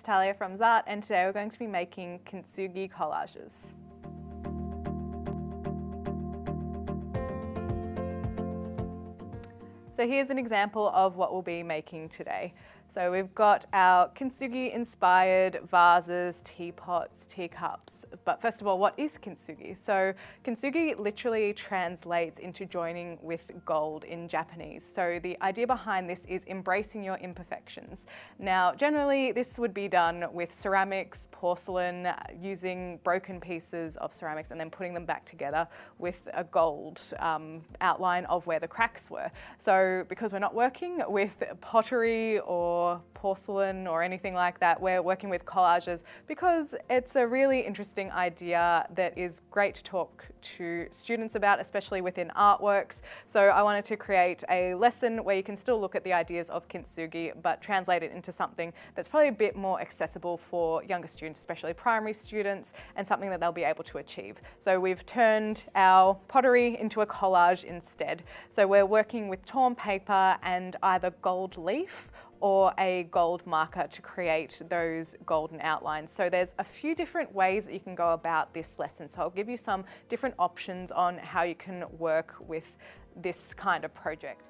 Natalia from Zart, and today we're going to be making Kintsugi collages. So here's an example of what we'll be making today. So we've got our Kintsugi inspired vases, teapots, teacups. But first of all, what is Kintsugi? So Kintsugi literally translates into joining with gold in Japanese. So the idea behind this is embracing your imperfections. Now, generally this would be done with ceramics, porcelain, using broken pieces of ceramics and then putting them back together with a gold outline of where the cracks were. So because we're not working with pottery or porcelain or anything like that, we're working with collages because it's a really interesting idea that is great to talk to students about, especially within artworks. So I wanted to create a lesson where you can still look at the ideas of Kintsugi but translate it into something that's probably a bit more accessible for younger students, especially primary students, and something that they'll be able to achieve. So we've turned our pottery into a collage instead. So we're working with torn paper and either gold leaf or a gold marker to create those golden outlines. So there's a few different ways that you can go about this lesson. So I'll give you some different options on how you can work with this kind of project.